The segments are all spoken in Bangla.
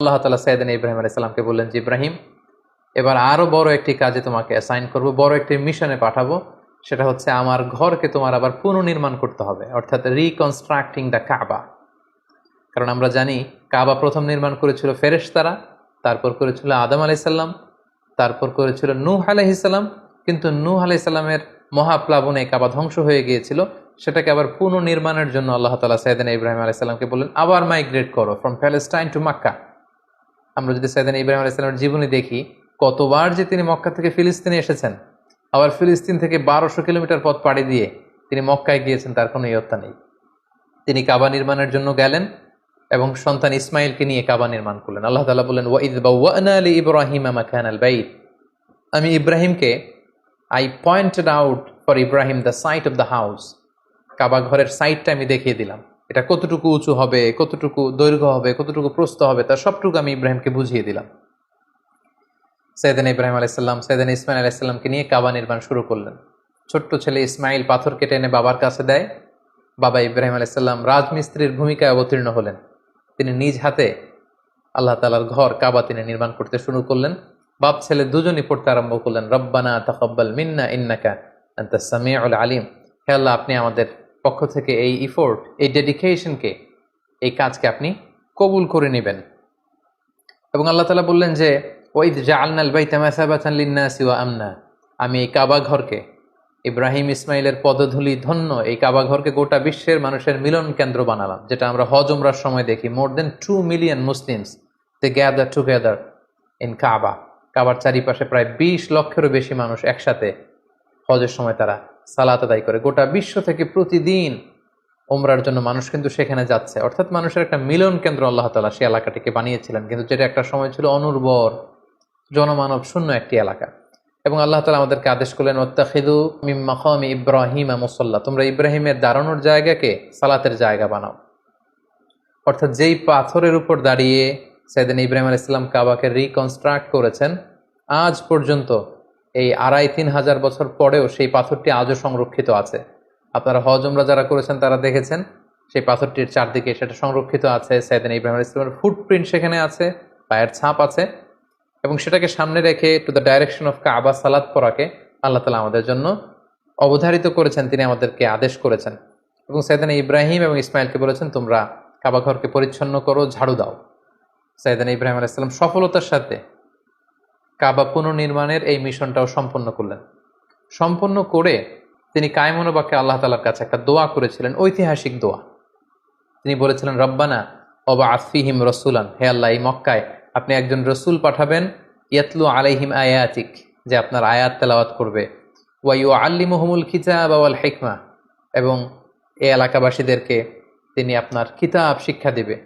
আল্লাহ তাআলা সাইয়েদনা ইব্রাহিম আলাইহিস সালামকে বললেন যে, ইব্রাহিম, এবার আরো বড় একটি কাজে তোমাকে অ্যাসাইন করব, বড় একটি মিশনে পাঠাবো। সেটা হচ্ছে আমার ঘরকে তোমার আবার পুনর্নির্মাণ করতে হবে, অর্থাৎ রিকনস্ট্রাক্টিং দ্য কাবা। কারণ আমরা জানি কাবা প্রথম নির্মাণ করেছিল ফেরেশতারা, তারপর করেছিল আদম আলাইহিস সালাম, তারপর করেছিল নূহ আলাইহিস সালাম। কিন্তু নূহ আলাইহিস সালামের মহাপ্লাবনে কাবা ধ্বংস হয়ে গিয়েছিল। সেটাকে আবার পুনর্নির্মাণের জন্য আল্লাহ তাআলা সাইয়েদনা ইব্রাহিম আলাইহিস সালামকে বললেন, আবার মাইগ্রেট করো ফ্রম প্যালেস্টাইন টু মক্কা। আমরা যদি সাইয়েদনা ইব্রাহিম আলাইহিস সালামের জীবনী দেখি, কতবার যে তিনি মক্কা থেকে ফিলিস্তিনে এসেছেন, আবার ফিলিস্তিন থেকে 1200 কিলোমিটার পথ পাড়ি দিয়ে তিনি মক্কায় গিয়েছেন, তার কোনো ইয়ত্তা নেই। তিনি কাবা নির্মাণের জন্য গেলেন এবং সন্তান ইসমাইলকে নিয়ে কাবা নির্মাণ করলেন। আল্লাহ তাআলা বললেন, ওয়াইদ বাওয়া'না লিইব্রাহিমা মাকানাল বাইত। আমি ইব্রাহিমকে, I pointed out for Ibrahim the site of the house. Kaaba ঘরের সাইটটা আমি দেখিয়ে দিলাম, এটা কতটুকু উঁচু হবে, কতটুকু দৈর্ঘ্য হবে, কতটুকু প্রস্থ হবে, তার সবটুকু আমি ইব্রাহিমকে বুঝিয়ে দিলাম। সাইয়েদনা ইব্রাহিম আলাইহিস সালাম সাইয়েদনা ইসমাইল আলাইহিস সালামকে নিয়ে কাবা নির্মাণ শুরু করলেন। ছোট্ট ছেলে ইসমাইল পাথর কেটে এনে বাবার কাছে দেয়। বাবা ইব্রাহিম আলাইহিস সালাম রাজমিস্ত্রির ভূমিকায় অবতীর্ণ হলেন। তিনি নিজ হাতে আল্লাহ তাআলার ঘর কাবা তিনি নির্মাণ করতে শুরু করলেন। বাপ ছেলে দুজনই পড়তে আরম্ভ করলেন, রব্বানা তাকাব্বাল মিন্না ইন্নাকা আনতাস সামিউল আলিম। হে আল্লাহ, আপনি আমাদের পক্ষ থেকে এই ইফোর্ট, এই ডেডিকেশনকে, এই কাজকে আপনি কবুল করে নেবেন। এবং আল্লাহ তাআলা বললেন যে, ওয়াইদ জাআলনাল বাইতা মাসাবাতান লিন-নাসি ওয়া আমনা। আমি এই কাবা ঘরকে, ইব্রাহিম ইসমাইলের পদধূলি ধন্য এই কাবা ঘরকে গোটা বিশ্বের মানুষের মিলন কেন্দ্র বানালাম। যেটা আমরা হজ উমরার সময় দেখি, more than 2 million Muslims they gather together in Kaaba. কাবার চারিপাশে প্রায় 20 লক্ষেরও বেশি মানুষ একসাথে হজের সময় তারা সালাত আদায় করে। গোটা বিশ্ব থেকে প্রতিদিন উমরার জন্য মানুষ কিন্তু সেখানে যাচ্ছে। অর্থাৎ মানুষের একটা মিলন কেন্দ্র আল্লাহ তাআলা সেই এলাকাটিকে বানিয়েছিলেন, কিন্তু যেটা একটা সময় ছিল অনুর্বর, জনমানব শূন্য একটি এলাকা। এবং আল্লাহ তাআলা আমাদেরকে আদেশ করলেন, ওয়াত্তাখিযু মিন মাকামি ইব্রাহিমা মুসাল্লা। তোমরা ইব্রাহিমের দাঁড়ানোর জায়গাকে সালাতের জায়গা বানাও। অর্থাৎ যেই পাথরের উপর দাঁড়িয়ে সাইয়েদনা ইব্রাহিম আলাইহিস সালাম কাবাকে রিকনস্ট্রাক্ট করেছেন, আজ পর্যন্ত এই 2500-3000 হাজার বছর পরেও সেই পাথরটি আজও সংরক্ষিত আছে। আপনারা হজ উমরা যারা করেছেন তারা দেখেছেন সেই পাথরটির চারদিকে সেটা সংরক্ষিত আছে। সাইয়েদনা ইব্রাহিম আলাইহিস সালামের ফুটপ্রিন্ট সেখানে আছে, পায়ের ছাপ আছে। এবং সেটাকে সামনে রেখে টু দ্য ডাইরেকশন অফ কাবা সালাত পড়াকে আল্লাহ তাআলা আমাদের জন্য অবধারিত করেছেন, তিনি আমাদেরকে আদেশ করেছেন। এবং সাইয়েদনা ইব্রাহিম এবং ইসমাইলকে বলেছেন, তোমরা কাবা ঘরকে পরিচ্ছন্ন করো, ঝাড়ু দাও। সাইয়েদনা ইব্রাহিম আলাইহিস সালাম সফলতার সাথে কাবা পুনর্নির্মাণের এই মিশনটাও সম্পন্ন করলেন। সম্পন্ন করে তিনি কায়মনোবাক্যে আল্লাহ তাআলার কাছে একটা দোয়া করেছিলেন, ঐতিহাসিক দোয়া। তিনি বলেছিলেন, রব্বানা ওয়াবআস ফীহিম রাসূলান। হে আল্লাহ, এই মক্কায় আপনি একজন রসুল পাঠাবেন, ইয়াতলু আলাইহিম আয়াতিক, যে আপনার আয়াত তেলাওয়াত করবে, ওয়া ইউআল্লিমুহুমুল কিতাবা ওয়াল হিকমা, এবং এই এলাকাবাসীদেরকে তিনি আপনার কিতাব শিক্ষা দিবে,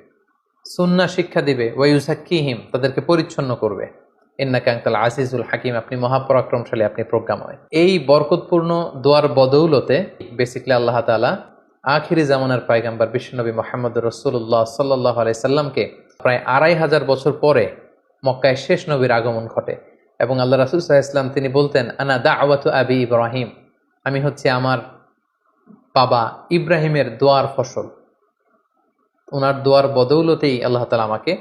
সুন্নাহ শিক্ষা দিবে, ওয়া ইউযাক্কিহিম, তাদেরকে পরিচ্ছন্ন করবে, ইন্নাকা আনতাল আজিজুল হাকিম, আপনি মহাপরাক্রমশালী, আপনি প্রজ্ঞাময়। এই বরকতপূর্ণ দোয়ার বদৌলতে বেসিক্যালি আল্লাহ তাআলা আখিরি জামানার পয়গম্বর বিশ্বনবী মুহাম্মদুর রাসূলুল্লাহ সাল্লাল্লাহু আলাইহি সাল্লামকে প্রায় 2500 বছর পরে মক্কায় শেষ নবীর আগমন ঘটে। এবং আল্লাহ রাসূল সাল্লাল্লাহু আলাইহি ওয়াসাল্লাম তিনি বলতেন, আনা দাওয়াতু আবি ইব্রাহিম, আমি হচ্ছে আমার বাবা ইব্রাহিমের দোয়ার ফসল। ওনার দোয়ার বদৌলতেই আল্লাহ তাআলা আমাকে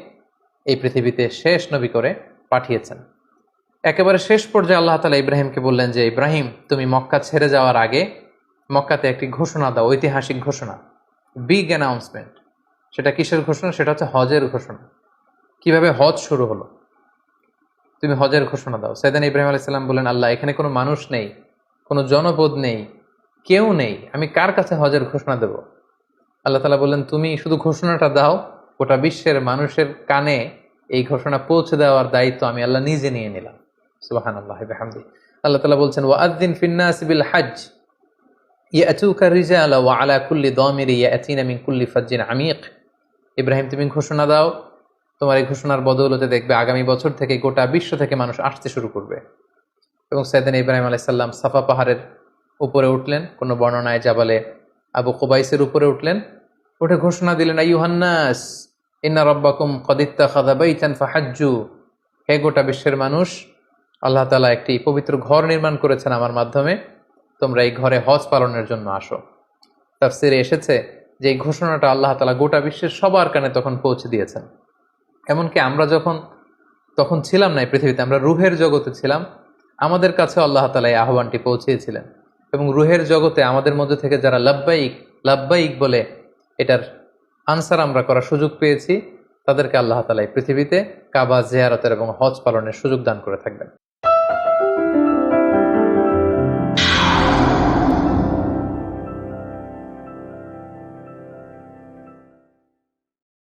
এই পৃথিবীতে শেষ নবী করে পাঠিয়েছেন। একেবারে শেষ পর্যায়ে আল্লাহ তাআলা ইব্রাহিমকে বললেন যে, ইব্রাহিম, তুমি মক্কা ছেড়ে যাওয়ার আগে মক্কাতে একটি ঘোষণা দাও, ঐতিহাসিক ঘোষণা, বিগ অ্যানাউন্সমেন্ট। সেটা কিসের ঘোষণা? সেটা হচ্ছে হজের ঘোষণা। কিভাবে হজ শুরু হলো, তুমি হজের ঘোষণা দাও। সাইয়েদনা ইব্রাহিম আলাইহিস সালাম বললেন, আল্লাহ, এখানে কোনো মানুষ নেই, কোনো জনপদ নেই, কেউ নেই, আমি কার কাছে হজের ঘোষণা দেব? আল্লাহ তাআলা বললেন, তুমি শুধু ঘোষণাটা দাও, গোটা বিশ্বের মানুষের কানে এই ঘোষণা পৌঁছে দেওয়ার দায়িত্ব আমি আল্লাহ নিজে নিয়ে নিলাম। সুবহানাল্লাহি ওয়া বিহামদিহি। আল্লাহ তাআলা বলছেন, ওয়াআযযিন ফিন-নাসি বিল হজ্জ ইয়াতুকা রিজালা ওয়া আলা কুল্লি দামিরি ইয়াতিনা মিন কুল্লি ফাজ্জিন আমিক। ইব্রাহিম, তুমি ঘোষণা দাও, তোমার এই ঘোষণার বদৌলতে দেখবে আগামী বছর থেকে গোটা বিশ্ব থেকে মানুষ আসতে শুরু করবে। এবং সাইয়েদনা ইব্রাহিম আলাইহিস সালাম সাফা পাহাড়ের উপরে উঠলেন, কোনো বর্ণনায় জাবালে আবু কুবাইসের উপরে উঠলেন, উঠে ঘোষণা দিলেন, আইয়ুহান নাস ইন্না রাব্বাকুম ক্বাদ ইত্তাখাযা বাইতান ফাহাজ্জু। হে গোটা বিশ্বের মানুষ, আল্লাহ তাআলা একটি পবিত্র ঘর নির্মাণ করেছেন আমার মাধ্যমে, তোমরা এই ঘরে হজ পালনের জন্য আসো। তাফসীরে এসেছে যে এই ঘোষণাটা আল্লাহ তাআলা গোটা বিশ্বের সবার কানে তখন পৌঁছে দিয়েছেন। এমনকি আমরা যখন তখন ছিলাম না এই পৃথিবীতে, আমরা রুহের জগতে ছিলাম, আমাদের কাছে আল্লাহ তাআলা এই আহ্বানটি পৌঁছিয়েছিলেন। এবং রুহের জগতে আমাদের মধ্যে থেকে যারা লাব্বাইক লাব্বাইক বলে এটার আনসার আমরা করার সুযোগ পেয়েছি, তাদেরকে আল্লাহ তাআলা এই পৃথিবীতে কাবা জিয়ারতের এবং হজ পালনের সুযোগ দান করে থাকবেন।